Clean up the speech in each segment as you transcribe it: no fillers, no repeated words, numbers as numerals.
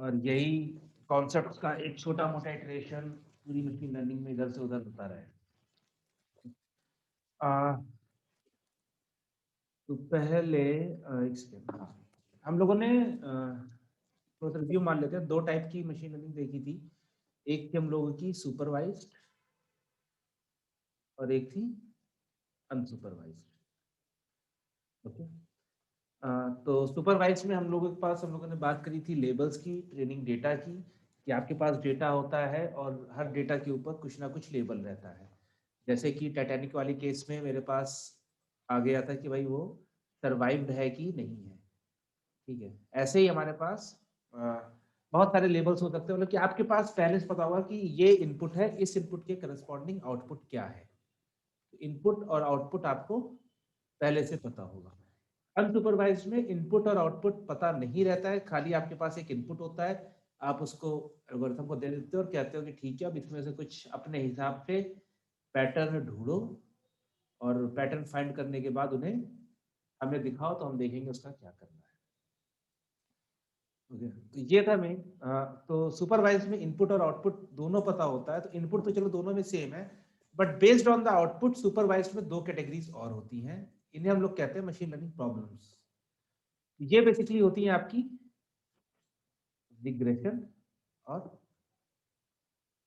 और यही कॉन्सेप्ट का एक छोटा मोटा इटरेशन पूरी मशीन लर्निंग में इधर से उधर होता रहे। तो पहले एक सेकेंड, हाँ, हम लोगों ने थोड़ा सा रिव्यू मान लेते हैं। दो टाइप की मशीन लर्निंग देखी थी। एक थी हम लोगों की सुपरवाइज्ड और एक थी अनसुपरवाइज्ड। ओके। तो सुपरवाइज में हम लोगों ने बात करी थी लेबल्स की, ट्रेनिंग डेटा की, कि आपके पास डेटा होता है और हर डेटा के ऊपर कुछ ना कुछ लेबल रहता है। जैसे कि टाइटैनिक वाली केस में मेरे पास आ गया था कि भाई वो सर्वाइव्ड है कि नहीं है। ठीक है, ऐसे ही हमारे पास बहुत सारे लेबल्स हो सकते हैं। मतलब कि आपके पास पहले से पता होगा कि ये इनपुट है, इस इनपुट के करस्पॉन्डिंग आउटपुट क्या है। इनपुट और आउटपुट आपको पहले से पता होगा। अनसुपरवाइज्ड में इनपुट और आउटपुट पता नहीं रहता है, खाली आपके पास एक इनपुट होता है। आप उसको एल्गोरिथम को दे देते हो और कहते हो कि ठीक है, अब इसमें से कुछ अपने हिसाब से पैटर्न ढूंढो और पैटर्न फाइंड करने के बाद उन्हें हमें दिखाओ, तो हम देखेंगे उसका क्या करना है। ओके, तो ये था मेन। तो सुपरवाइज में इनपुट और आउटपुट दोनों पता होता है। तो इनपुट तो चलो दोनों में सेम है, but based on the output supervise में दो कैटेगरीज और होती हैं। इन्हें हम लोग कहते हैं मशीन लर्निंग प्रॉब्लम्स। ये बेसिकली होती है आपकी रिग्रेशन और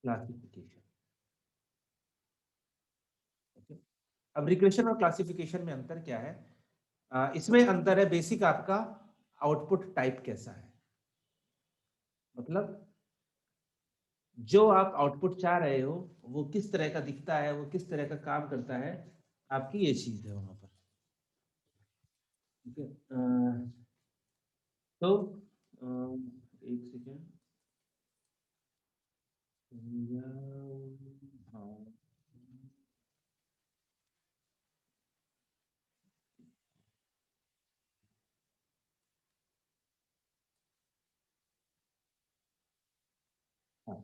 क्लासिफिकेशन। ओके, अब रिग्रेशन और क्लासिफिकेशन में अंतर क्या है? इसमें अंतर है बेसिक आपका आउटपुट टाइप कैसा है। मतलब जो आप आउटपुट चाह रहे हो वो किस तरह का दिखता है, वो किस तरह का काम करता है, आपकी ये चीज है वहां पर। ठीक है, तो एक सेकेंड। हाँ,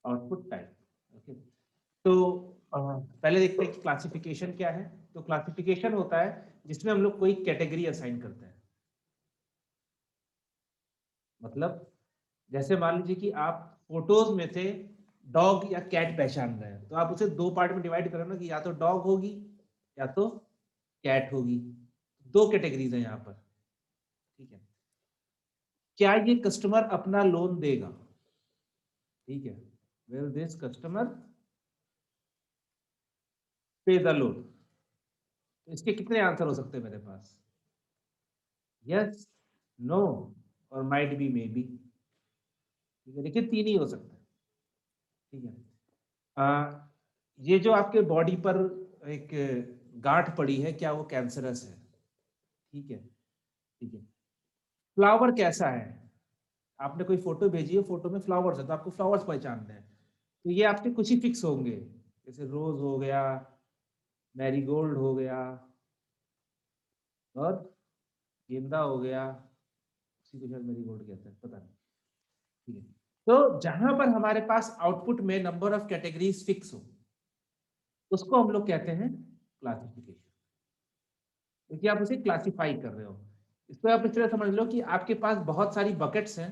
आउटपुट टाइप। ओके, तो पहले देखते हैं कि क्लासिफिकेशन क्या है। तो क्लासिफिकेशन होता है जिसमें हम लोग कोई कैटेगरी असाइन करते हैं। मतलब जैसे मान लीजिए कि आप फोटोज में से डॉग या कैट पहचान रहे हैं, तो आप उसे दो पार्ट में डिवाइड करो ना, कि या तो डॉग होगी या तो कैट होगी। दो कैटेगरीज हैं यहाँ पर। ठीक है, क्या ये कस्टमर अपना लोन देगा? ठीक है, विल दिस कस्टमर पे द लोन? तो इसके कितने आंसर हो सकते हैं मेरे पास? यस, नो और माइट बी, मे बी। ठीक है, देखिए तीन ही हो सकते हैं। ठीक है, ये जो आपके बॉडी पर एक गांठ पड़ी है, क्या वो कैंसरस है? ठीक है, ठीक है। फ्लावर कैसा है? आपने कोई फोटो भेजी है, फोटो में फ्लावर्स है, तो आपको फ्लावर्स पहचानने हैं। तो ये आपके कुछ ही फिक्स होंगे, जैसे रोज हो गया, मैरीगोल्ड हो गया और गेंदा हो गया। उसी को शायद मैरीगोल्ड कहते हैं, पता नहीं। ठीक है, तो जहां पर हमारे पास आउटपुट में नंबर ऑफ कैटेगरीज फिक्स हो, उसको हम लोग कहते हैं क्लासिफिकेशन, क्योंकि आप उसे क्लासिफाई कर रहे हो। इसको आप इस तरह समझ लो कि आपके पास बहुत सारी बकेट्स हैं,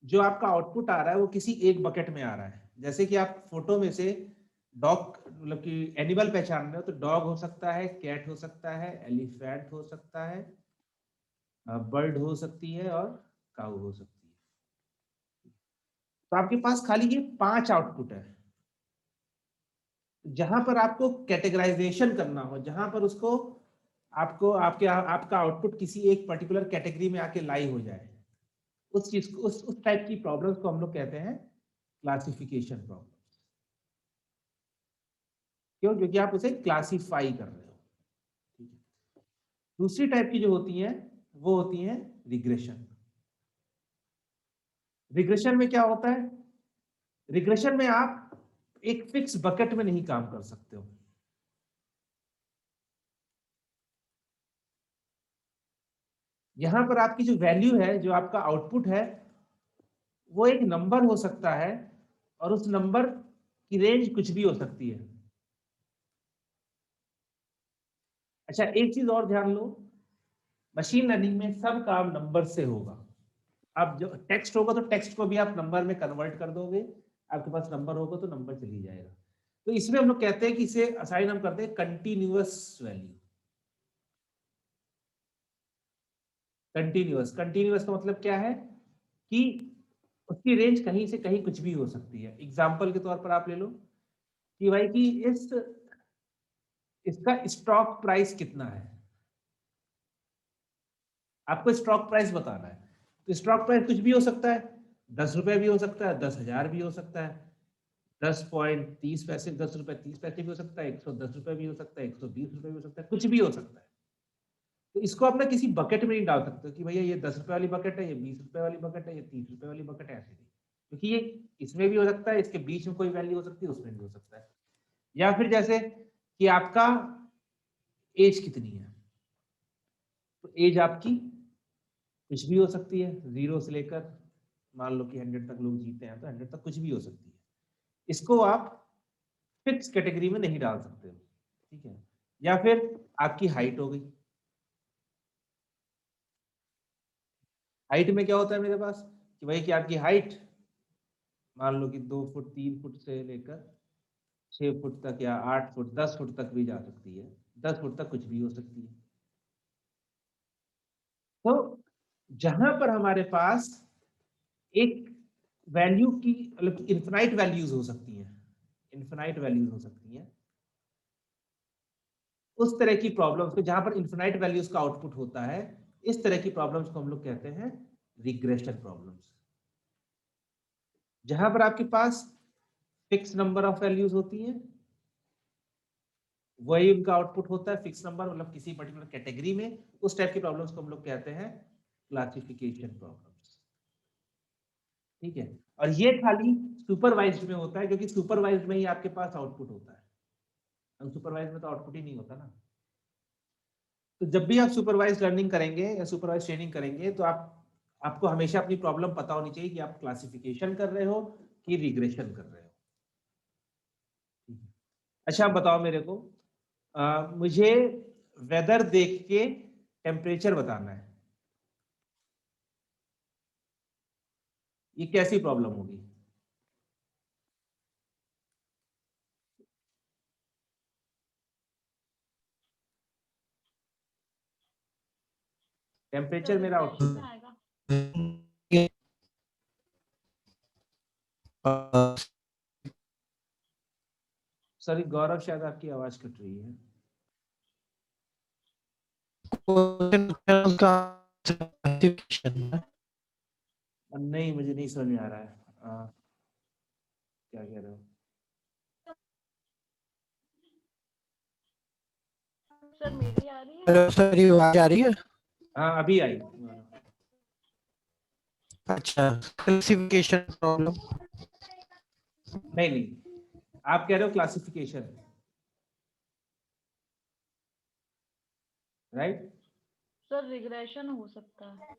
जो आपका आउटपुट आ रहा है वो किसी एक बकेट में आ रहा है। जैसे कि आप फोटो में से डॉग, मतलब कि एनिमल पहचान रहे हो, तो डॉग हो सकता है, कैट हो सकता है, एलिफेंट हो सकता है, बर्ड हो सकती है और काऊ हो सकती है। तो आपके पास खाली ये पांच आउटपुट है। जहां पर आपको कैटेगराइजेशन करना हो, जहां पर उसको आपको आपका आउटपुट किसी एक पर्टिकुलर कैटेगरी में आके लाई हो जाए, उस चीज को, उस टाइप की प्रॉब्लम्स को हम लोग कहते हैं क्लासिफिकेशन प्रॉब्लम। क्यों? क्योंकि आप उसे क्लासिफाई कर रहे हो। ठीक है, दूसरी टाइप की जो होती है वो होती है रिग्रेशन। रिग्रेशन में क्या होता है? रिग्रेशन में आप एक फिक्स बकेट में नहीं काम कर सकते हो। यहां पर आपकी जो वैल्यू है, जो आपका आउटपुट है, वो एक नंबर हो सकता है, और उस नंबर की रेंज कुछ भी हो सकती है। अच्छा, एक चीज और ध्यान लो, मशीन लर्निंग में सब काम नंबर से होगा। अब जो टेक्स्ट होगा तो टेक्स्ट को भी आप नंबर में कन्वर्ट कर दोगे, आपके पास नंबर होगा तो नंबर चली जाएगा। तो इसमें हम लोग कहते हैं कि इसे असाइन हम करते हैं कंटिन्यूअस वैल्यू। कंटिन्यूअस का मतलब क्या है कि उसकी रेंज कहीं से कहीं कुछ भी हो सकती है। एग्जाम्पल के तौर पर आप ले लो कि भाई कि इसका स्टॉक प्राइस कितना है, आपको स्टॉक प्राइस बताना है। तो स्टॉक प्राइस कुछ भी हो सकता है, 10 रुपए भी हो सकता है, 10,000 भी हो सकता है, 10.30 पैसे, 10 रुपए 30 पैसे भी हो सकता है, 110 रुपए भी हो सकता है, 120 रुपए भी हो सकता है, कुछ भी हो सकता है। तो इसको आप ना किसी बकेट में नहीं डाल सकते कि भैया ये 10 रुपए वाली बकेट है, ये 20 रुपए वाली बकेट है, ये 30 रुपए वाली बकेट है, ऐसे नहीं। क्योंकि ये इसमें भी हो सकता है, इसके बीच में कोई वैल्यू हो सकती है, उसमें भी हो सकता है। या फिर जैसे कि आपका एज कितनी है, तो एज आपकी कुछ भी हो सकती है, 0 से लेकर मान लो कि 100 तक लोग जीते हैं, तो 100 तक कुछ भी हो सकती है। इसको आप फिक्स कैटेगरी में नहीं डाल सकते, ठीक है। या फिर आपकी हाइट हो गई, हाइट में क्या होता है मेरे पास कि भाई कि आपकी हाइट मान लो कि 2 फुट 3 फुट से लेकर 6 फुट तक या 8 फुट 10 फुट तक भी जा सकती है, 10 फुट तक कुछ भी हो सकती है। तो जहां पर हमारे पास एक वैल्यू की मतलब इन्फिनाइट वैल्यूज हो सकती हैं, इन्फिनाइट वैल्यूज हो सकती हैं, उस तरह की प्रॉब्लम्स को, जहां पर इन्फिनाइट वैल्यूज का आउटपुट होता है, इस तरह की प्रॉब्लम्स को हम लोग कहते हैं रिग्रेशन प्रॉब्लम्स। जहां पर आपके पास फिक्स नंबर ऑफ वैल्यूज होती हैं, वही उनका आउटपुट होता है फिक्स नंबर, मतलब किसी पर्टिकुलर कैटेगरी में, उस टाइप की प्रॉब्लम्स को हम लोग कहते हैं क्लासिफिकेशन प्रॉब्लम्स, ठीक है। और ये खाली सुपरवाइज्ड में होता है, क्योंकि सुपरवाइज्ड में ही आपके पास आउटपुट होता है, अनसुपरवाइज्ड में तो आउटपुट ही नहीं होता ना। तो जब भी आप सुपरवाइज लर्निंग करेंगे या सुपरवाइज ट्रेनिंग करेंगे, तो आपको हमेशा अपनी प्रॉब्लम पता होनी चाहिए कि आप क्लासिफिकेशन कर रहे हो कि रिग्रेशन कर रहे हो। अच्छा, आप बताओ मेरे को, मुझे वेदर देख के टेम्परेचर बताना है, ये कैसी प्रॉब्लम होगी? टेम्परेचर मेरा रिग्रेशन आउटपुट में है। आएगा। सॉरी गौरव, शायद आपकी आवाज कट रही है। नहीं, मुझे नहीं समझ में आ रहा है, क्या कह रहे हो? सर मेरी आ रही है। हेलो सर, ये आवाज आ रही है? हाँ, अभी आई। अच्छा, क्लासिफिकेशन प्रॉब्लम। नहीं नहीं, आप कह रहे हो क्लासिफिकेशन, राइट? सर रिग्रेशन हो सकता है।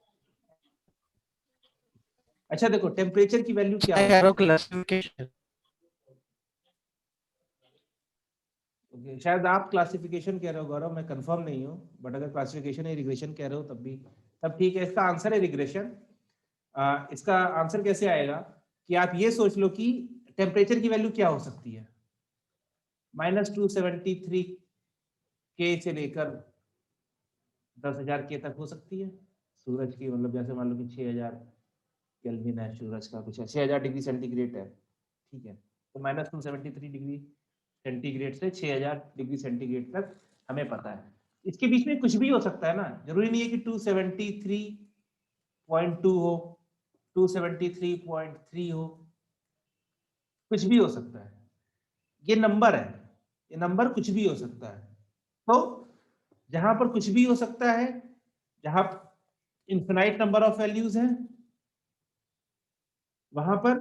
अच्छा देखो, टेम्परेचर की वैल्यू क्या मैं कह होती रहा है? हूँ क्लासिफिकेशन। Okay, शायद आप क्लासिफिकेशन कह रहे हो गौरव, मैं कंफर्म नहीं हूँ, बट अगर क्लासिफिकेशन या रिग्रेशन कह रहे हो तब भी, तब ठीक है। इसका आंसर है रिग्रेशन। इसका आंसर कैसे आएगा कि आप ये सोच लो कि टेम्परेचर की वैल्यू क्या हो सकती है, -273 के से लेकर 10,000 के तक हो सकती है। सूरज की मतलब जैसे मान लो कि 6,000 केल्विन है सूरज का, कुछ 6,000 डिग्री सेंटीग्रेड है, ठीक है। तो -273 डिग्री सेंटीग्रेड से 6,000 डिग्री सेंटीग्रेड तक हमें पता है। इसके बीच में कुछ भी हो सकता है ना, जरूरी नहीं है कि 273.2 हो, 273.3 हो, कुछ भी हो सकता है। ये नंबर है, ये नंबर कुछ भी हो सकता है। तो जहां पर कुछ भी हो सकता है, जहां इन्फिनाइट नंबर ऑफ वैल्यूज हैं, वहां पर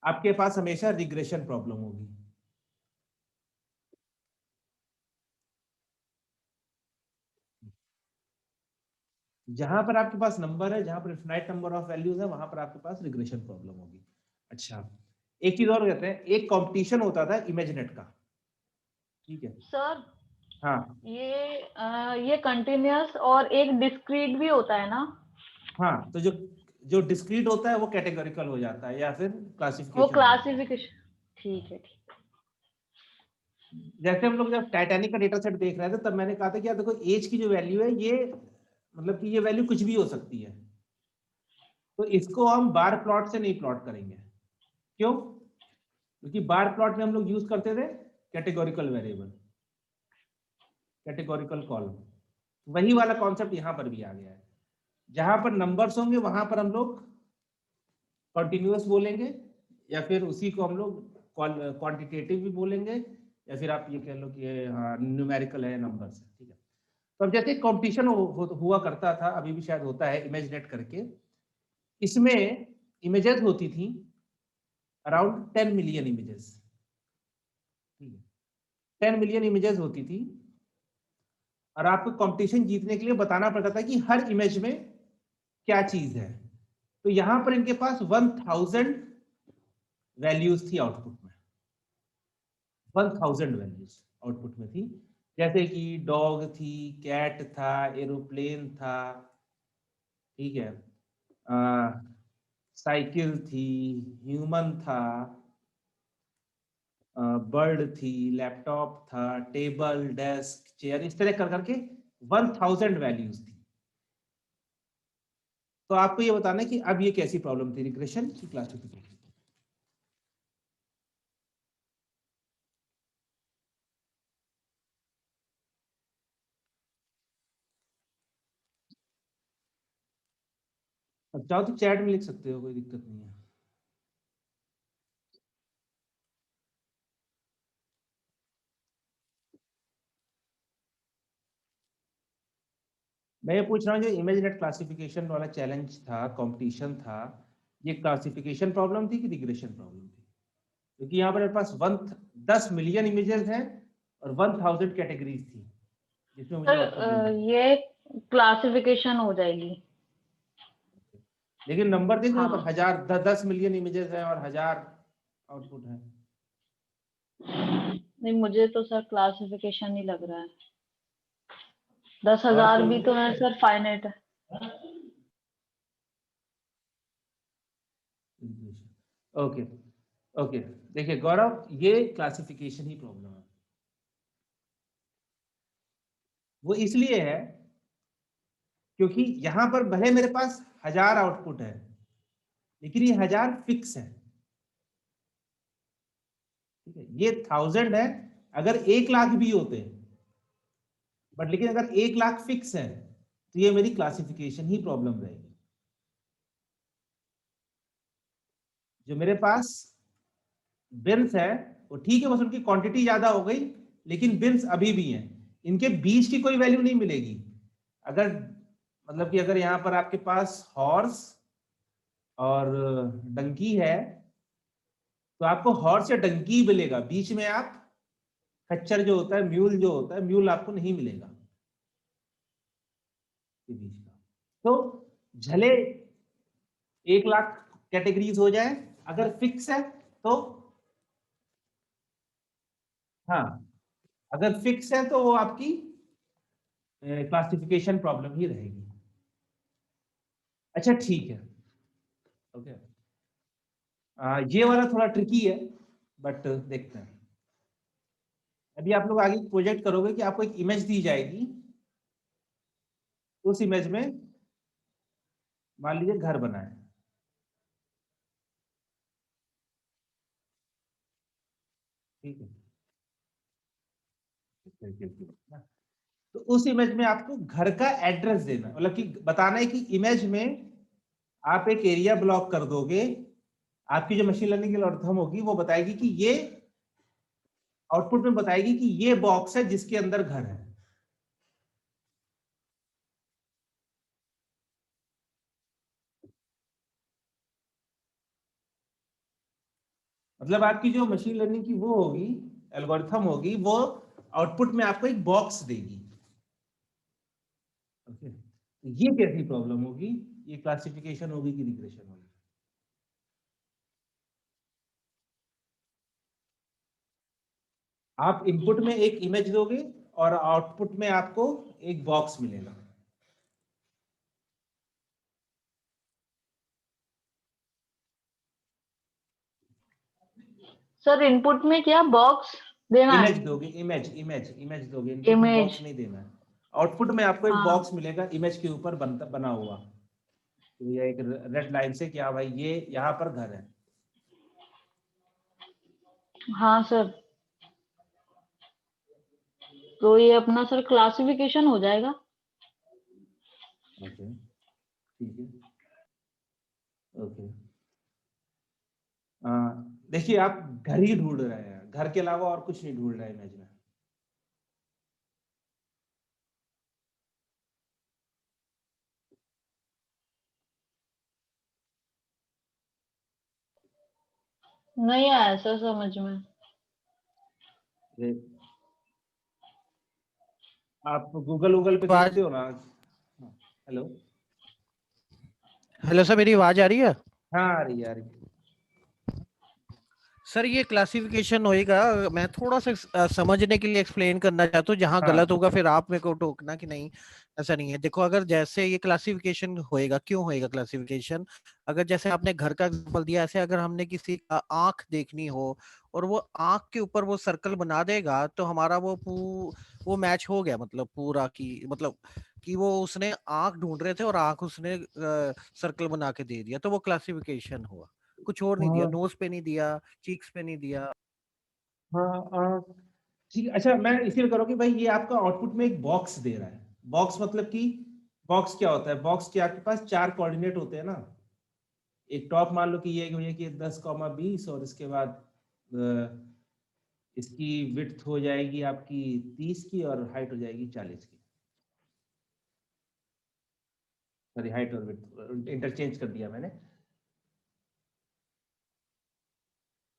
आपके पास हमेशा रिग्रेशन प्रॉब्लम होगी। जहां पर आपके पास नंबर है, जहां पर इन्फिनाइट नंबर ऑफ वैल्यूज है, वहां पर आपके पास रिग्रेशन प्रॉब्लम होगी। अच्छा, एक चीज और कहते हैं, एक कंपटीशन होता था इमेजनेट का, ठीक है। सर हाँ, ये कंटिन्यूअस और एक डिस्क्रीट भी होता है ना? हाँ, तो जो जो डिस्क्रीट होता है वो कैटेगोरिकल हो जाता है या फिर वो क्लासिफिकेशन। क्लासिफिकेशन, ठीक है ठीक। जैसे हम लोग जब टाइटैनिक का डेटा सेट देख रहे थे तब मैंने कहा था कि यार देखो एज की जो वैल्यू है ये मतलब कि ये वैल्यू कुछ भी हो सकती है, तो इसको हम बार प्लॉट से नहीं प्लॉट करेंगे। क्यों? क्योंकि बार प्लॉट में हम लोग यूज करते थे कैटेगोरिकल वेरिएबल, कैटेगोरिकल कॉलम। वही वाला कॉन्सेप्ट यहाँ पर भी आ गया है, जहां पर नंबर्स होंगे वहां पर हम लोग कॉन्टिन्यूअस बोलेंगे या फिर उसी को हम लोग क्वांटिटेटिव भी बोलेंगे, या फिर आप ये कह लो कि हाँ न्यूमेरिकल है, नंबर्स है, ठीक है। तो अब जैसे कंपटीशन हुआ करता था, अभी भी शायद होता है इमेजनेट करके, इसमें इमेजेस होती थी अराउंड 10 मिलियन इमेजेस, ठीक है, 10 मिलियन इमेजेस होती थी, और आपको कंपटीशन जीतने के लिए बताना पड़ता था कि हर इमेज में क्या चीज है। तो यहां पर इनके पास 1000 वैल्यूज थी आउटपुट में, 1000 वैल्यूज आउटपुट में थी, जैसे कि डॉग थी, कैट था, एरोप्लेन था, ठीक है, साइकिल थी, ह्यूमन था, बर्ड थी, लैपटॉप था, टेबल, डेस्क, चेयर, इस तरह कर करके 1000 वैल्यूज थी। तो आपको ये बताना है कि अब ये कैसी प्रॉब्लम थी रिग्रेशन की क्लासिफिकेशन। अब चाहो तो चैट में लिख सकते हो, कोई दिक्कत नहीं है। मैं ये पूछ रहा हूँ जो इमेज नेट क्लासिफिकेशन वाला चैलेंज था, कंपटीशन था, ये क्लासिफिकेशन प्रॉब्लम थी कि रिग्रेशन प्रॉब्लम थी? क्योंकि यहाँ पर मेरे पास 10 मिलियन इमेजेस हैं और 1000 कैटेगरीज थी जिसमें मुझे आउटपुट देना है। ये क्लासिफिकेशन हो जाएगी। लेकिन नंबर देखो यहाँ पर हाँ 10 मिलियन इमेजेस हैं और 1000 आउटपुट है। नहीं, मुझे तो सर क्लासिफिकेशन ही लग रहा है। और 10,000 कोई? भी तो है सर, फाइनाइट है। ओके ओके, देखिए गौरव, ये क्लासिफिकेशन ही प्रॉब्लम है। वो इसलिए है क्योंकि यहां पर भले मेरे पास 1000 आउटपुट है, लेकिन ये 1000 फिक्स है, ठीक है, ये 1000 है। अगर 1 लाख भी होते बट लेकिन अगर 1 लाख फिक्स है तो ये मेरी क्लासिफिकेशन ही प्रॉब्लम रहेगी। जो मेरे पास बिन्स है वो ठीक है, बस उनकी क्वांटिटी ज्यादा हो गई, लेकिन बिन्स अभी भी हैं, इनके बीच की कोई वैल्यू नहीं मिलेगी। अगर मतलब कि अगर यहाँ पर आपके पास हॉर्स और डंकी है तो आपको हॉर्स या डंकी मिलेगा, बीच में आप खच्चर जो होता है, म्यूल जो होता है, म्यूल आपको नहीं मिलेगा के बीच का। तो झले 1 लाख कैटेगरीज हो जाए, अगर फिक्स है तो, हाँ, अगर फिक्स है तो वो आपकी क्लासिफिकेशन प्रॉब्लम ही रहेगी। अच्छा ठीक है, ओके, ये वाला थोड़ा ट्रिकी है बट देखते हैं। अभी आप लोग आगे प्रोजेक्ट करोगे कि आपको एक इमेज दी जाएगी, उस इमेज में मान लीजिए घर बना है, ठीक है, तो उस इमेज में आपको घर का एड्रेस देना, मतलब कि बताना है कि इमेज में आप एक एरिया ब्लॉक कर दोगे, आपकी जो मशीन लर्निंग की एल्गोरिथम होगी वो बताएगी कि ये आउटपुट में बताएगी कि ये बॉक्स है जिसके अंदर घर है। मतलब आपकी जो मशीन लर्निंग की वो होगी, एल्गोरिथम होगी, वो आउटपुट में आपको एक बॉक्स देगी। ओके, तो ये कैसी प्रॉब्लम होगी? ये क्लासिफिकेशन होगी कि रिग्रेशन होगी? आप इनपुट में एक इमेज दोगे और आउटपुट में आपको एक बॉक्स मिलेगा। सर इनपुट में क्या बॉक्स देना इमेज है? दोगे, इमेज दोगे, इनपुट में इमेज। बॉक्स नहीं देना है। आउटपुट में आपको एक हाँ बॉक्स मिलेगा इमेज के ऊपर बना हुआ, तो ये एक रेड लाइन से कि हाँ भाई ये यहाँ पर घर है। हाँ सर, तो ये अपना सर क्लासिफिकेशन हो जाएगा। ओके ठीक है। ओके देखिए आप घर ही ढूंढ रहे हैं, घर के अलावा और कुछ नहीं ढूंढ रहे हैं इमेज में। नहीं आया सर समझ में। ये आप गूगल पे आवाज देखते हो ना। हेलो। हेलो सर, मेरी आवाज आ रही है? हाँ आ रही है, आ रही है। सर ये क्लासिफिकेशन होएगा, मैं थोड़ा सा समझने के लिए एक्सप्लेन करना चाहता हूँ, जहाँ गलत हाँ होगा फिर आप मेरे को टोकना कि नहीं ऐसा नहीं है। देखो, अगर जैसे ये क्लासिफिकेशन होएगा, क्यों होएगा क्लासिफिकेशन? अगर जैसे आपने घर का एग्जांपल दिया, ऐसे अगर हमने किसी का आंख देखनी हो और वो आंख के ऊपर वो सर्कल बना देगा, तो हमारा वो मैच हो गया, मतलब पूरा की मतलब कि वो उसने आंख ढूंढ रहे थे और आंख उसने सर्कल बना के दे दिया, तो वो क्लासिफिकेशन हुआ। कुछ और नहीं दिया, हाँ नोज पे नहीं दिया, चीक्स पे नहीं दिया। हाँ ठीक है। अच्छा मैं इसीलिए करो कि भाई ये आपका आउटपुट में एक बॉक्स दे रहा है। बॉक्स मतलब कि बॉक्स क्या होता है? बॉक्स के आपके पास 4 कोऑर्डिनेट होते हैं ना। एक टॉप मान लो कि ये कि 10,20 और इसके बाद इसकी विड्थ हो जाएगी आपकी 30 की और हाइट हो जाएगी 40 की। सॉरी, हाइट और विड्थ इंटरचेंज कर दिया मैंने।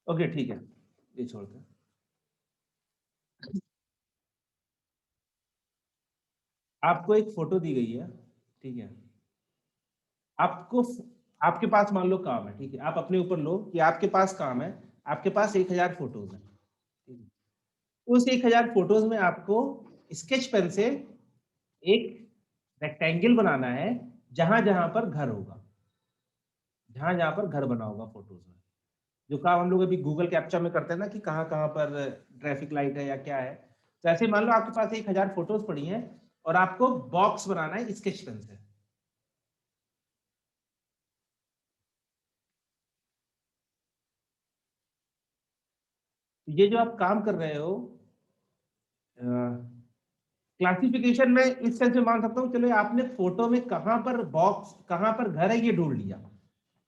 ओके ठीक है, ये छोड़ते हैं। आपको एक फोटो दी गई है, ठीक है। आपको आपके पास मान लो काम है, ठीक है। आप अपने ऊपर लो कि आपके पास काम है, आपके पास 1000 फोटोज है, ठीक है। उस 1000 फोटोज में आपको स्केच पेन से एक रेक्टेंगल बनाना है जहां जहां पर घर होगा, जहां जहां पर घर बना होगा फोटोज में। जो काम हम लोग अभी गूगल कैप्चा में करते हैं ना कि कहाँ कहाँ पर ट्रैफिक लाइट है या क्या है, तो ऐसे मान लो आपके पास 1000 फोटोज पड़ी हैं और आपको बॉक्स बनाना है स्केच पेन से। ये जो आप काम कर रहे हो क्लासिफिकेशन में इस सेंस में मान सकता हूँ, चलो आपने फोटो में कहाँ पर बॉक्स कहाँ पर घर है ये ढूंढ लिया,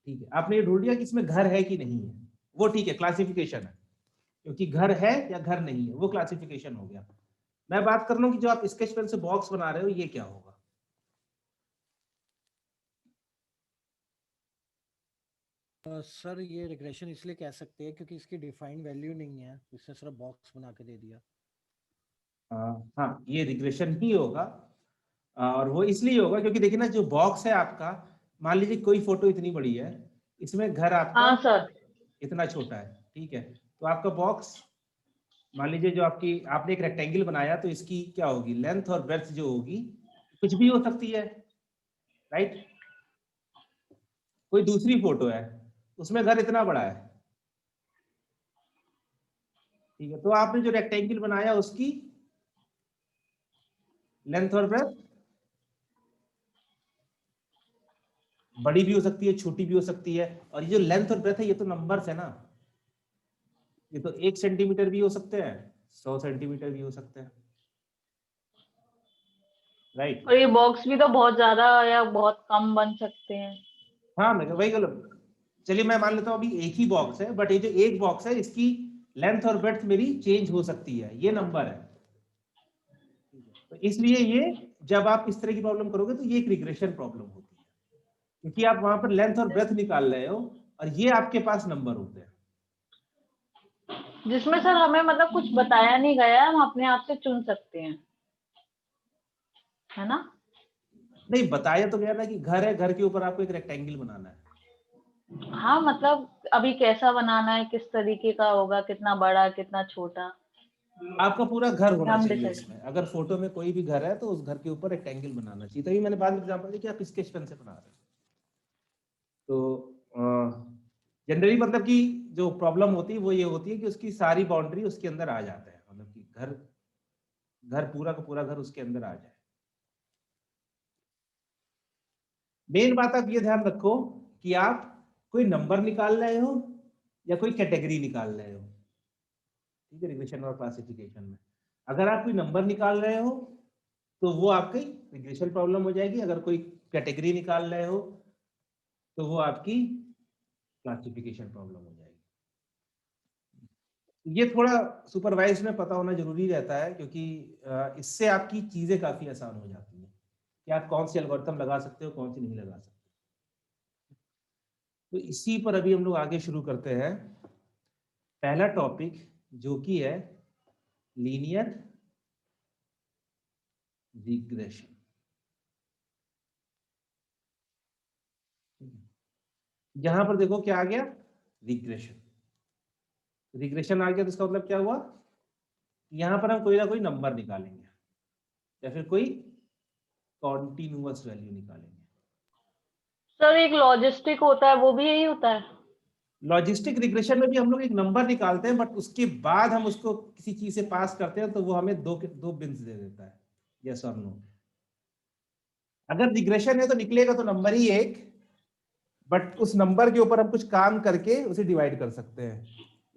ठीक है। आपने ये ढूंढ लिया कि इसमें घर है कि नहीं है, वो ठीक है, क्लासिफिकेशन है। क्योंकि घर है या घर नहीं है वो क्लासिफिकेशन हो गया। मैं बात कर रहा हूँ कि जो आप स्केच पेन से बॉक्स बना रहे हो ये क्या होगा। सर ये रिग्रेशन इसलिए कह सकते हैं क्योंकि इसकी डिफाइंड वैल्यू नहीं है, इसने सिर्फ बॉक्स बना के दे दिया। हाँ ये रिग्रेशन ही होगा। और वो इसलिए होगा क्योंकि देखिए ना, जो बॉक्स है आपका, मान लीजिए कोई फोटो इतनी बड़ी है, इसमें घर आपका हाँ सर। इतना छोटा है, ठीक है। तो आपका बॉक्स मान लीजिए जो आपकी आपने एक रेक्टेंगल बनाया, तो इसकी क्या होगी, लेंथ और ब्रेड्थ जो होगी कुछ भी हो सकती है, राइट। कोई दूसरी फोटो है उसमें घर इतना बड़ा है, ठीक है। तो आपने जो रेक्टेंगल बनाया उसकी लेंथ और ब्रेड्थ बड़ी भी हो सकती है, छोटी भी हो सकती है। और ये जो लेंथ और ब्रेड्थ है ये तो नंबर्स है ना, ये तो 1 सेंटीमीटर भी हो सकते हैं, 100 सेंटीमीटर भी हो सकते हैं, राइट। और ये बॉक्स भी तो बहुत ज्यादा या बहुत कम बन सकते हैं। हाँ मैं वही गलत। चलिए मैं मान लेता हूँ अभी एक ही बॉक्स है, बट ये जो एक बॉक्स है इसकी लेंथ और ब्रेड्थ मेरी चेंज हो सकती है, ये नंबर है। तो इसलिए ये जब आप इस तरह की प्रॉब्लम करोगे तो ये एक रिग्रेशन प्रॉब्लम होती है, क्योंकि आप वहां पर लेंथ और ब्रेड्थ निकाल रहे हो और ये आपके पास नंबर होते हैं। जिसमें सर हमें मतलब कुछ बताया नहीं गया है, हम अपने आप से चुन सकते हैं, है ना? नहीं बताया तो गया ना कि घर है, घर के ऊपर आपको एक रेक्टेंगल बनाना है। हाँ मतलब अभी कैसा बनाना है, किस तरीके का होगा, कितना बड़ा कितना छोटा, आपका पूरा घर होना हम चाहिए डिसाइड। उसमें। अगर फोटो में कोई भी घर है तो उस घर के ऊपर रेक्टेंगल बनाना चाहिए। तभी मैंने बाद में एग्जांपल दिया कि आप स्केच पेन से बना रहे हो। तो जनरली मतलब कि जो प्रॉब्लम होती है वो ये होती है कि उसकी सारी बाउंड्री उसके अंदर आ जाता है, मतलब कि घर पूरा का पूरा घर उसके अंदर आ जाए। मेन बात आप ये ध्यान रखो कि आप कोई नंबर निकाल रहे हो या कोई कैटेगरी निकाल रहे हो, ठीक है, रिग्रेशन और क्लासिफिकेशन में। अगर आप कोई नंबर निकाल रहे हो तो वो आपकी रिग्रेशन प्रॉब्लम हो जाएगी, अगर कोई कैटेगरी निकाल रहे हो तो वो आपकी क्लासिफिकेशन प्रॉब्लम हो जाएगी। ये थोड़ा सुपरवाइज में पता होना जरूरी रहता है, क्योंकि इससे आपकी चीजें काफी आसान हो जाती हैं कि आप कौन सी एल्गोरिथम लगा सकते हो, कौन सी नहीं लगा सकते। तो इसी पर अभी हम लोग आगे शुरू करते हैं पहला टॉपिक, जो कि है लीनियर रिग्रेशन। यहां पर देखो क्या आ गया, रिग्रेशन। रिग्रेशन आ गया तो इसका मतलब क्या हुआ, यहां पर हम कोई ना कोई नंबर निकालेंगे या फिर कोई कॉन्टिन्यूअस वैल्यू निकालेंगे। सर एक लॉजिस्टिक होता है, वो भी यही होता है? लॉजिस्टिक रिग्रेशन में भी हम लोग एक नंबर निकालते हैं, बट उसके बाद हम उसको किसी चीज से पास करते हैं तो वो हमें दो बिंस दे देता है, यस और नो। अगर रिग्रेशन है तो निकलेगा तो नंबर ही एक, बट उस नंबर के ऊपर हम कुछ काम करके उसे डिवाइड कर सकते हैं,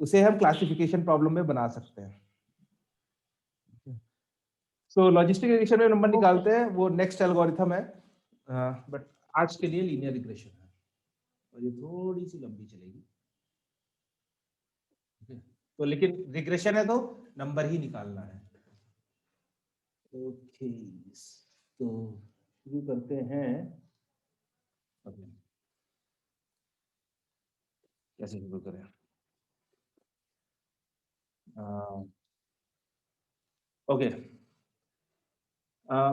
उसे हम क्लासिफिकेशन प्रॉब्लम में बना सकते हैं। सो लॉजिस्टिक रिग्रेशन में नंबर निकालते हैं, वो नेक्स्ट एल्गोरिथम है, बट आज के लिए लीनियर रिग्रेशन है और ये थोड़ी सी लंबी चलेगी। तो लेकिन रिग्रेशन है तो नंबर ही निकालना है। ओके, तो शुरू करते हैं। कैसे शुरू करें? ओके,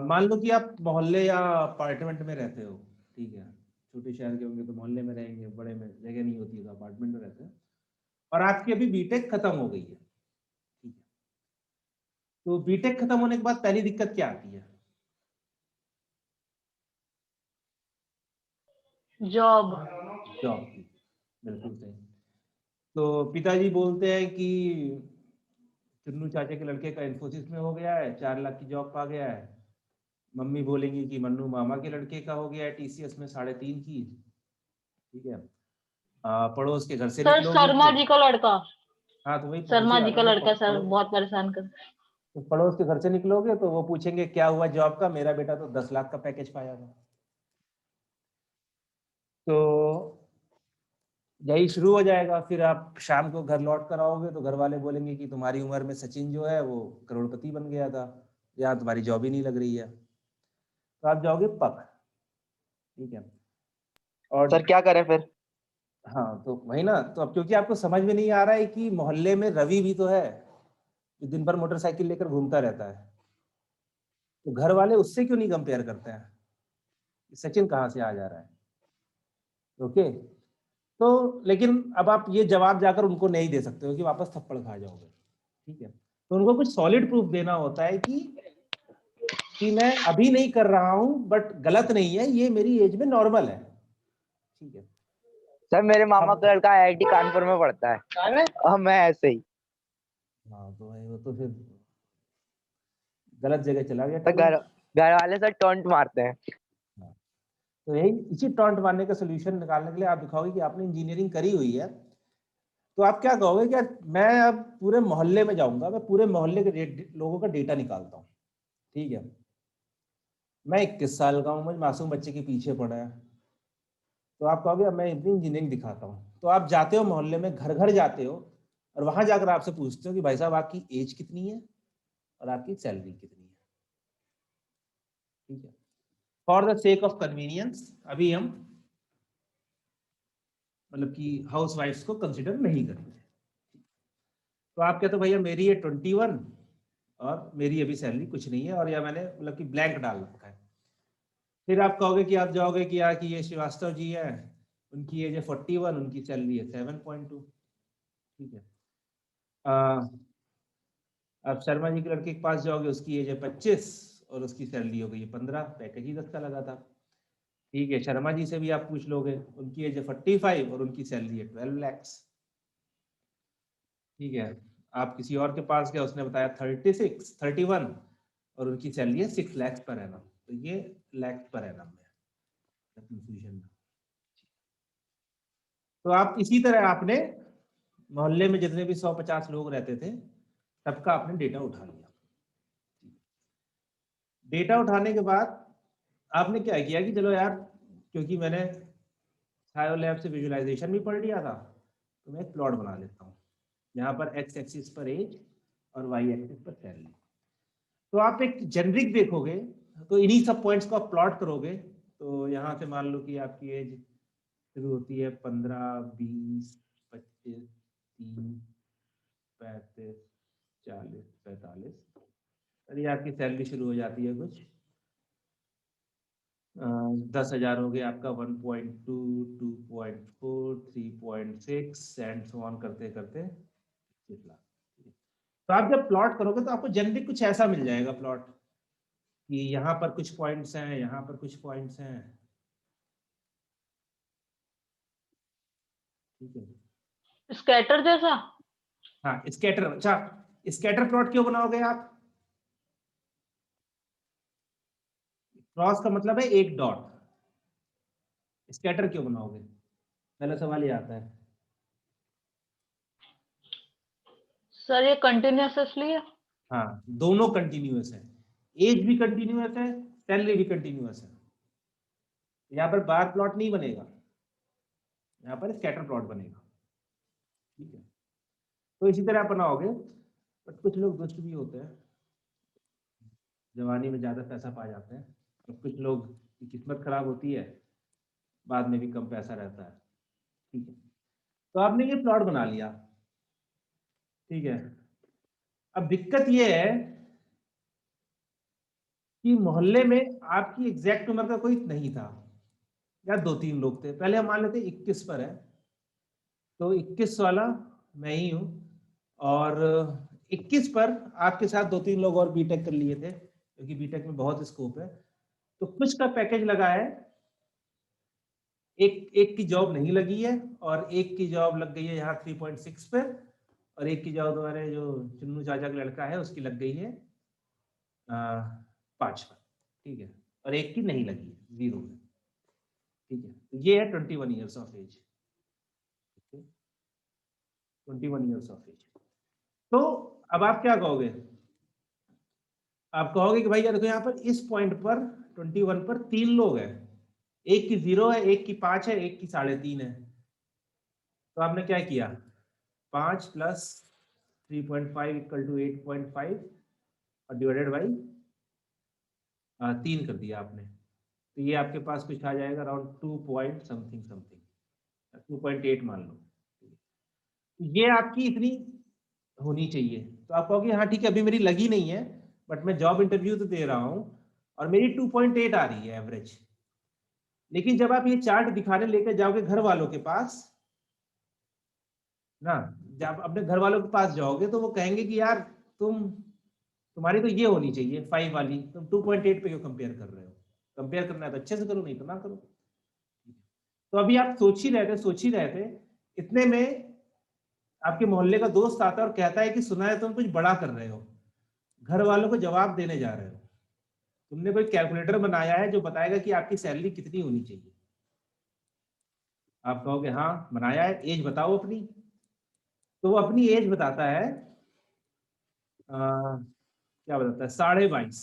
मान लो कि आप मोहल्ले या अपार्टमेंट में रहते हो, ठीक है, छोटे शहर के होंगे तो मोहल्ले में रहेंगे, बड़े में जगह नहीं होती है तो अपार्टमेंट में रहते हैं, और आपकी अभी बीटेक खत्म हो गई है, ठीक है। तो बीटेक खत्म होने के बाद पहली दिक्कत क्या आती है? जॉब। जॉब की, बिल्कुल सही। तो पिताजी बोलते हैं कि चुन्नू चाचा के लड़के का इन्फोसिस में हो गया है, 4 लाख की जॉब पा गया है। मम्मी बोलेंगी कि मन्नू मामा के लड़के का हो गया है टीसीएस में 3.5 की, ठीक है। पड़ोस के घर से सर निकलोगे शर्मा तो, जी का लड़का, हाँ तो वही शर्मा मुझे जी आता का है लड़का सर बहुत परेशान कर। तो पड़ोस के घर से निकलोगे तो वो पूछेंगे क्या हुआ जॉब का, मेरा बेटा तो 10 लाख का पैकेज पाया था। तो यही शुरू हो जाएगा, फिर आप शाम को घर लौट कर आओगे तो घर वाले बोलेंगे कि तुम्हारी उम्र में सचिन जो है वो करोड़पति बन गया था, या तुम्हारी जॉब ही नहीं लग रही है, तो आप जाओगे पक, ठीक है। और सर क्या करें फिर? हाँ तो वही ना, तो अब क्योंकि आपको समझ में नहीं आ रहा है कि मोहल्ले में रवि भी तो है जो दिन भर मोटरसाइकिल लेकर घूमता रहता है, तो घर वाले उससे क्यों नहीं कंपेयर करते हैं कि सचिन कहाँ से आ जा रहा है। ओके, तो लेकिन अब आप ये जवाब जाकर उनको नहीं दे सकते हो कि वापस थप्पड़ खा जाओगे, ठीक है। तो उनको कुछ सॉलिड प्रूफ देना होता है कि मैं अभी नहीं कर रहा हूं बट गलत नहीं है, ये मेरी एज में नॉर्मल है, ठीक है। सर मेरे मामा अब का लड़का आईआईटी कानपुर में पढ़ता है और मैं ऐसे ही। हाँ तो भाई वो तो फिर गलत जगह चला गया तो टोन। घर वाले सर टोंट मारते हैं। हाँ, तो यही इसी टॉन्ट मारने का सोल्यूशन निकालने के लिए आप दिखाओगे कि आपने इंजीनियरिंग करी हुई है, तो आप क्या कहोगे कि यार मैं अब पूरे मोहल्ले में जाऊंगा, मैं पूरे मोहल्ले के लोगों का डेटा निकालता हूँ, ठीक है। मैं 21 साल का हूँ, मुझे मासूम बच्चे के पीछे पड़ा है, तो आप कहोगे अब मैं अपनी इंजीनियरिंग दिखाता हूँ। तो आप जाते हो मोहल्ले में, घर घर जाते हो और वहां जाकर आपसे पूछते हो कि भाई साहब आपकी एज कितनी है और आपकी सैलरी कितनी है, ठीक है। For the sake of convenience अभी हम मतलब कि हाउस वाइफ्स को कंसिडर नहीं करेंगे। तो आप कहते हो भैया मेरी ये 21 और मेरी अभी सैलरी कुछ नहीं है, और या मैंने मतलब कि ब्लैंक डाल रखा है। फिर आप कहोगे कि आप जाओगे कि यार कि ये श्रीवास्तव जी है, उनकी एज है 41, उनकी सैलरी है 7.2, ठीक है। आप शर्मा जी के लड़के के पास जाओगे, उसकी एज है 25 और उसकी सैलरी हो गई है 15, पैकेज ही 10 का लगा था, ठीक है। शर्मा जी से भी आप पूछ लोगे, उनकी एज है 45 और उनकी सैलरी है 12 lakhs, ठीक है, आप किसी और के पास गए, उसने बताया 36, 31 और उनकी सैलरी है 6 लाख पर एनम, तो ये लाख पर एनम है कंफ्यूजन में। तो आप इसी तरह आपने मोहल्ले में जितने भी 150 लोग रहते थे सबका आपने डेटा उठा लिया। डेटा उठाने के बाद आपने क्या किया कि चलो यार, क्योंकि मैंने सायो लैब से विजुअलाइजेशन भी पढ़ लिया था, तो मैं एक प्लॉट बना लेता हूँ। यहाँ पर एक्स एक्सिस पर एज और वाई एक्सिस पर सैलरी। तो आप एक जेनरिक देखोगे तो इन्हीं सब पॉइंट्स को आप प्लॉट करोगे। तो यहाँ से मान लो कि आपकी एज शुरू होती है 15, 20, 25, 30, 35, 40, 45, और ये आपकी सैलरी शुरू हो जाती है कुछ 10,000 हो गया आपका, 1.2, 2.4, 3.6 एंड सो ऑन करते करते 25 लाख। तो आप जब प्लॉट करोगे तो आपको जनरली कुछ ऐसा मिल जाएगा प्लॉट कि यहाँ पर कुछ पॉइंट्स हैं, यहाँ पर कुछ पॉइंट्स हैं। ठीक है, स्कैटर जैसा। हाँ स्कैटर। अच्छा, स्कैटर प्लॉट क्यों बनाओगे आप? क्रॉस का मतलब है एक डॉट, स्कैटर क्यों बनाओगे? पहला सवाल ये आता है। सर ये कंटिन्यूअस इसलिए। हाँ, दोनों कंटिन्यूअस है, एज भी कंटिन्यूअस है, सैलरी भी कंटिन्यूअस है। यहाँ पर बार प्लॉट नहीं बनेगा, यहाँ पर स्कैटर प्लॉट बनेगा। ठीक है, तो इसी तरह आप बनाओगे। बट कुछ लोग दुष्ट भी होते हैं, जवानी में ज्यादा पैसा पा जाते हैं, और कुछ लोग की किस्मत खराब होती है, बाद में भी कम पैसा रहता है। ठीक है, तो आपने ये प्लॉट बना लिया। ठीक है, अब दिक्कत ये है कि मोहल्ले में आपकी एग्जैक्ट उम्र का कोई नहीं था, या 2-3 लोग थे। पहले हम मान लेते 21 पर है, तो 21 वाला मैं ही हूँ, और 21 पर आपके साथ 2-3 लोग और बीटेक कर लिए थे, क्योंकि बीटेक में बहुत स्कोप है। तो कुछ का पैकेज लगा है, एक एक की जॉब नहीं लगी है, और एक की जॉब लग गई है यहाँ 3.6 पे, और एक की जॉब हमारे जो चुन्नू चाचा का लड़का है उसकी लग गई है 5 पर। ठीक है, और एक की नहीं लगी है, 0 में। ठीक है, तो ये है 21 years of age. 21 years of age. तो अब आप क्या कहोगे? आप कहोगे कि भाई यार देखो, यहाँ पर इस पॉइंट पर 21 पर 3 लोग हैं, एक की 0 है, एक की 5 है, एक की 3.5 है। तो आपने क्या किया? 5 प्लस 3.5 इक्वल टू 8.5 और डिवाइडेड बाई 3 कर दिया आपने। तो ये आपके पास कुछ आ जाएगा अराउंड 2 पॉइंट समथिंग समथिंग, 2.8 मान लो। ये आपकी इतनी होनी चाहिए। तो आप कहोगे हाँ ठीक है, अभी मेरी लगी नहीं है, बट मैं जॉब इंटरव्यू तो दे रहा हूँ और मेरी 2.8 आ रही है एवरेज। लेकिन जब आप ये चार्ट दिखाने लेकर जाओगे घर वालों के पास ना, जब अपने घर वालों के पास जाओगे तो वो कहेंगे कि यार तुम्हारी तो ये होनी चाहिए 5 वाली, तुम 2.8 पे क्यों कंपेयर कर रहे हो? कंपेयर करना है तो अच्छे से करो, नहीं तो ना करो। तो अभी आप सोच ही रहे थे, इतने में आपके मोहल्ले का दोस्त आता है और कहता है कि सुना है तुम कुछ बड़ा कर रहे हो, घर वालों को जवाब देने जा रहे हो, तुमने कोई कैलकुलेटर बनाया है जो बताएगा कि आपकी सैलरी कितनी होनी चाहिए। आप कहोगे हाँ बनाया है, एज बताओ अपनी। तो वो अपनी एज बताता है, क्या बताता है, 22.5,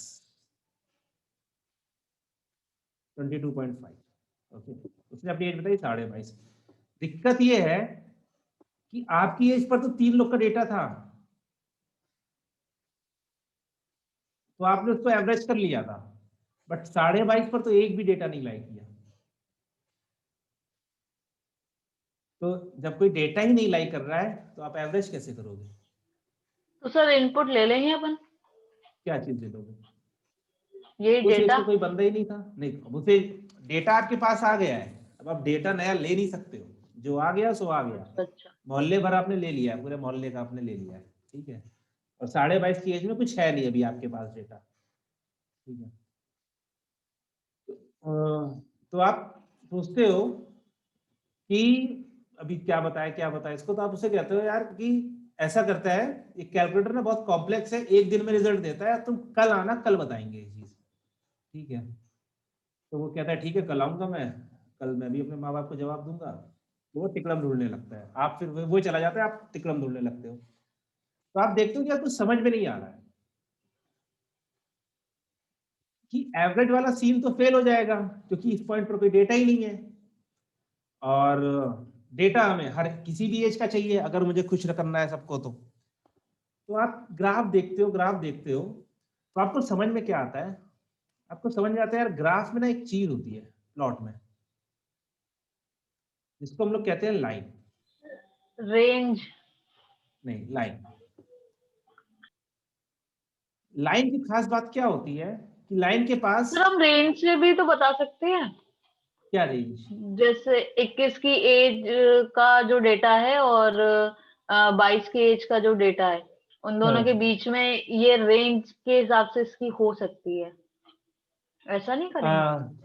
22.5। ओके, उसने अपनी एज बताई 22.5। दिक्कत ये है कि आपकी एज पर तो 3 लोग का डेटा था, तो आपने उसको एवरेज कर लिया था, बट 22.5 पर तो एक भी डेटा नहीं लाई किया। तो जब कोई डेटा ही नहीं लाई कर रहा है तो आप एवरेज कैसे करोगे? तो सर इनपुट ले लेंगे अपन, क्या चीज दे दोगे? यही उस एज डेटा। का कोई बंदा ही नहीं था, नहीं अब उसे डेटा आपके पास आ गया है, अब आप डेटा नया ले नहीं सकते हो, जो आ गया सो आ गया। अच्छा। मोहल्ले भर आपने ले लिया, पूरे मोहल्ले का आपने ले लिया है। ठीक है, और 22.5 की एज में कुछ है नहीं अभी आपके पास डेटा। ठीक है, तो आप सोचते हो कि अभी क्या बताए इसको, तो आप उसे कहते हो यार कि ऐसा करता है, ये कैलकुलेटर ना बहुत कॉम्प्लेक्स है, एक दिन में रिजल्ट देता है, तुम कल आना, कल बताएंगे ये चीज, ठीक है। तो वो कहता है ठीक है कल आऊंगा मैं, कल मैं भी अपने माँ बाप को जवाब दूंगा। तो वो टिकड़म ढूंढने लगता है, आप फिर वो चला जाता है, आप टिकड़म ढूंढने लगते हो। तो आप देखते हो कि आपको समझ में नहीं आ रहा है कि एवरेज वाला सीन तो फेल हो जाएगा क्योंकि इस पॉइंट पर कोई डेटा ही नहीं है, और डेटा हमें हर किसी भी एज का चाहिए अगर मुझे खुश करना है सबको। तो आप ग्राफ देखते हो, ग्राफ देखते हो, तो आपको समझ में क्या आता है, आपको समझ में आता है यार ग्राफ में ना एक चीज होती है प्लॉट में, जिसको हम लोग कहते हैं लाइन। रेंज। नहीं, लाइन। लाइन की खास बात क्या होती है कि लाइन के पास सर हम रेंज से भी तो बता सकते हैं, क्या रेंज, जैसे 21 की एज का जो डेटा है और 22 की एज का जो डेटा है, उन दोनों के बीच में ये रेंज के हिसाब से इसकी हो सकती है, ऐसा नहीं करेंगे?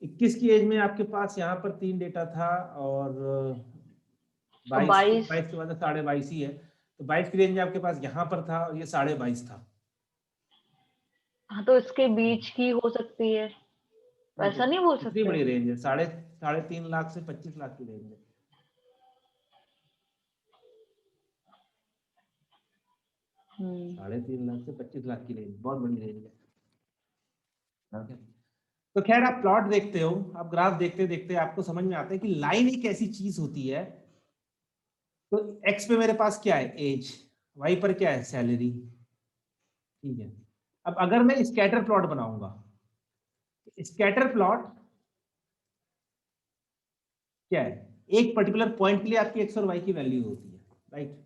21 की एज में आपके पास यहाँ पर 3 डेटा था, और 22 22। के बाद 22.5 ही है, तो 22 की रेंज में आपके पास यहाँ पर था और ये 22.5 था। हाँ तो इसके बीच की हो सकती है, ऐसा नहीं बोल कितनी सकते? बड़ी रेंज है, 3.5 लाख से 25 लाख की रेंज है। 3.5 लाख से 25 लाख की रेंज, बहुत बड़ी रेंज है। तो खैर आप प्लॉट देखते हो, आप ग्राफ देखते देखते आपको समझ में आता है कि लाइन एक ऐसी चीज होती है। तो एक्स पे मेरे पास क्या है, एज, वाई पर क्या है, सैलरी, ठीक है। अब अगर मैं स्कैटर प्लॉट बनाऊंगा, स्कैटर प्लॉट क्या है, एक पर्टिकुलर पॉइंट के लिए आपकी एक्स और वाई की वैल्यू होती है, राइट।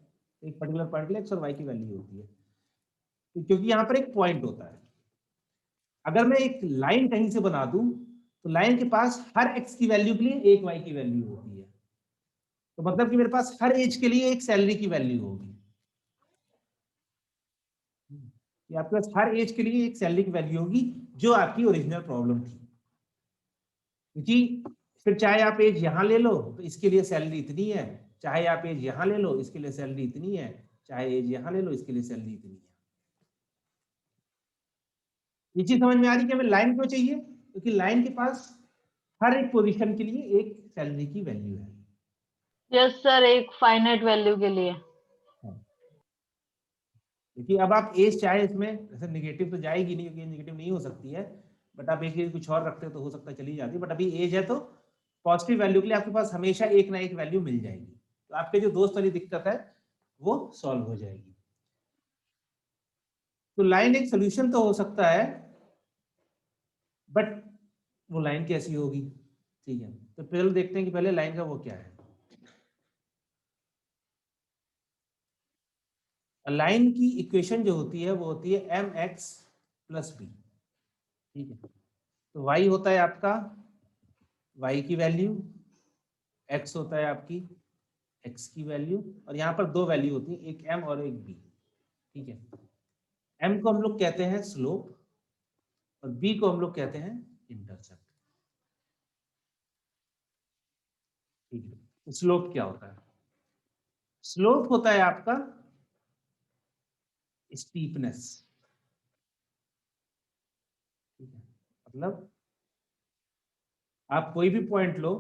एक पर्टिकुलर पॉइंट के लिए एक्स और वाई की वैल्यू होती है, क्योंकि यहाँ पर एक पॉइंट होता है। अगर मैं एक लाइन कहीं से बना दूं, तो लाइन के पास हर एक्स की वैल्यू के लिए एक वाई की वैल्यू होती है, तो मतलब कि मेरे पास हर एज के लिए एक सैलरी की वैल्यू होगी, कि आपके पास हर एज के लिए एक सैलरी की वैल्यू होगी, जो आपकी ओरिजिनल प्रॉब्लम थी। क्योंकि फिर चाहे आप एज यहां ले लो तो इसके लिए सैलरी इतनी है, चाहे आप एज यहां ले लो इसके लिए सैलरी इतनी है, चाहे एज यहां ले लो इसके लिए सैलरी इतनी है। ये चीज समझ में आ रही कि हमें लाइन क्यों चाहिए, क्योंकि लाइन के पास हर एक पोजीशन के लिए एक सैलरी की वैल्यू है। यस सर, एक फाइनाइट वैल्यू के लिए। क्योंकि अब आप एज चाहे इसमें ऐसे निगेटिव तो जाएगी नहीं, क्योंकि निगेटिव नहीं हो सकती है, बट आप एक कुछ और रखते हो तो हो सकता है चली जाती है, बट अभी एज है तो पॉजिटिव वैल्यू के लिए आपके पास हमेशा एक ना एक वैल्यू मिल जाएगी, तो आपके जो दोस्त वाली दिक्कत है वो सॉल्व हो जाएगी। तो लाइन एक सोल्यूशन तो हो सकता है, बट वो लाइन कैसी होगी, ठीक है। तो पहले देखते हैं कि पहले लाइन का वो क्या है। लाइन की इक्वेशन जो होती है वो होती है mx प्लस बी, ठीक है। तो y होता है आपका y की वैल्यू, x होता है आपकी x की वैल्यू, और यहाँ पर दो वैल्यू होती है, एक m और एक b, ठीक है। m को हम लोग कहते हैं स्लोप और b को हम लोग कहते हैं इंटरसेप्ट, ठीक है। तो स्लोप क्या होता है, स्लोप होता है आपका स्टीपनेस, ठीक है। मतलब आप कोई भी पॉइंट लो,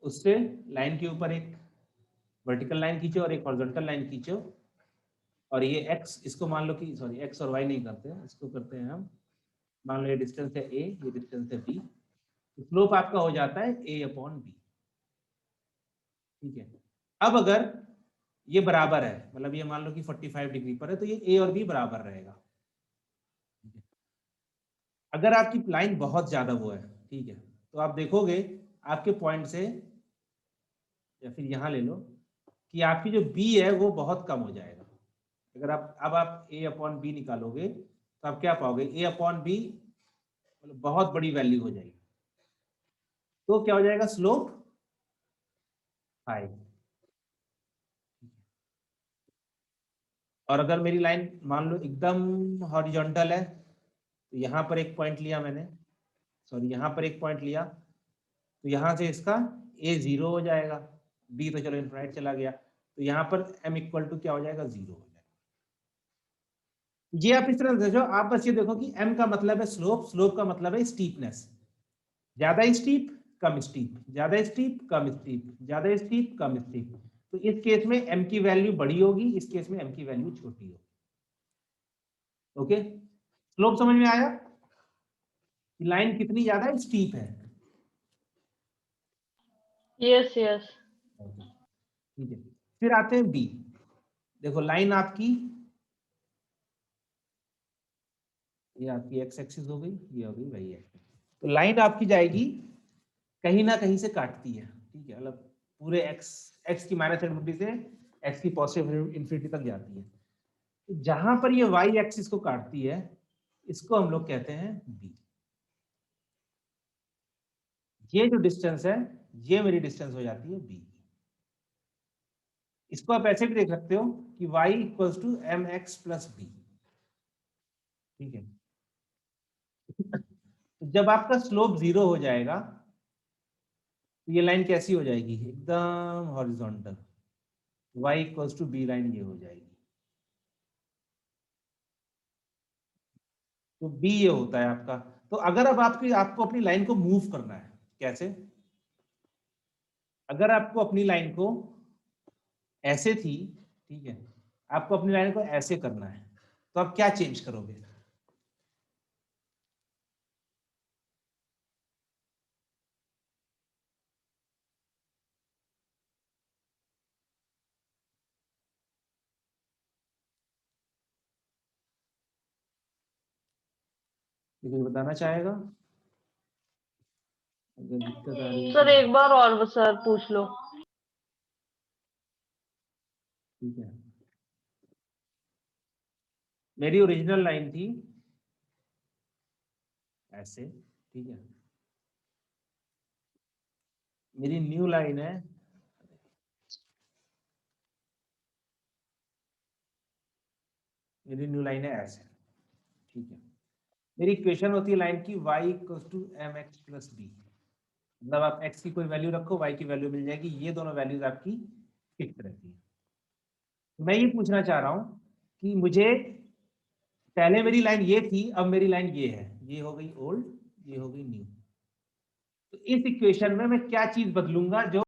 उससे लाइन के ऊपर एक वर्टिकल लाइन खींचो और एक हॉरिजॉन्टल लाइन खींचो, और ये x, इसको मान लो कि सॉरी x और y नहीं करते हैं, इसको करते हैं हम, मान लो ये डिस्टेंस है a, ये डिस्टेंस है b, तो स्लोप आपका हो जाता है a/b, ठीक है। अब अगर ये बराबर है, मतलब ये मान लो कि 45 डिग्री पर है, तो ये a और b बराबर रहेगा, ठीक है। अगर आपकी लाइन बहुत ज्यादा वो है, ठीक है, तो आप देखोगे आपके पॉइंट से, या फिर यहाँ ले लो, कि आपकी जो b है वो बहुत कम हो जाएगा। अगर आप a/b निकालोगे तो आप क्या पाओगे, a/b मतलब बहुत बड़ी वैल्यू हो जाएगी, तो क्या हो जाएगा, स्लोप 5। और अगर मेरी लाइन मान लो एकदम हॉरिजॉन्टल है, तो यहाँ पर एक पॉइंट लिया मैंने, सॉरी यहाँ पर एक पॉइंट लिया, तो यहाँ से इसका a 0 हो जाएगा, b तो चलो इनफाइनाइट चला गया, तो यहाँ पर m इक्वल टू क्या हो जाएगा, 0 हो जाएगा। ये आप इस तरह से देखो, आप बस ये देखो कि m का मतलब है स्लोप, स्लोप का मतलब है स्टीपनेस, ज्यादा स्टीप कम स्टीप, ज्यादा स्टीप कम स्टीप, ज्यादा स्टीप कम स्टीप। तो इस केस में m की वैल्यू बड़ी होगी, इस केस में m की वैल्यू छोटी होगी। ओके, स्लोप समझ में आया, लाइन कितनी ज्यादा स्टीप है। Yes yes. ठीक है, फिर आते हैं बी। देखो लाइन आपकी, ये आपकी एक्स एक्सिस हो गई, ये हो गई वाई एक्सिस। तो लाइन आपकी जाएगी कहीं ना कहीं से काटती है, ठीक है, मतलब पूरे एक्स की माइनस इनफिनिटी से एक्स की पॉजिटिव इनफिनिटी तक जाती है। तो जहां पर ये वाई एक्सिस को काटती है, इसको हम लोग कहते हैं बी। ये जो डिस्टेंस है, ये मेरी डिस्टेंस हो जाती है बी। इसको आप ऐसे भी देख सकते हो कि y equals to m x plus b, ठीक है। तो जब आपका स्लोप 0 हो जाएगा तो ये लाइन कैसी हो जाएगी, एकदम horizontal, y equals to b line ये हो जाएगी। तो बी ये होता है आपका। तो अगर अब आपको अपनी लाइन को मूव करना है, कैसे, अगर आपको अपनी लाइन को ऐसे थी, ठीक है, आपको अपनी लाइन को ऐसे करना है, तो आप क्या चेंज करोगे। कुछ बताना चाहेगा, अगर दिक्कत आ रही है सर तो। एक बार और सर पूछ लो। ठीक है, मेरी ओरिजिनल लाइन थी ऐसे, ठीक है, मेरी न्यू लाइन है ऐसे, ठीक है। मेरी इक्वेशन होती है लाइन की y equals to m x plus b, मतलब आप x की कोई वैल्यू रखो, y की वैल्यू मिल जाएगी, ये दोनों वैल्यूज आपकी फिक्स रहती है। मैं ये पूछना चाह रहा हूं कि मुझे पहले मेरी लाइन ये थी, अब मेरी लाइन ये है, ये हो गई ओल्ड, ये हो गई न्यू। तो इस इक्वेशन में मैं क्या चीज बदलूंगा जो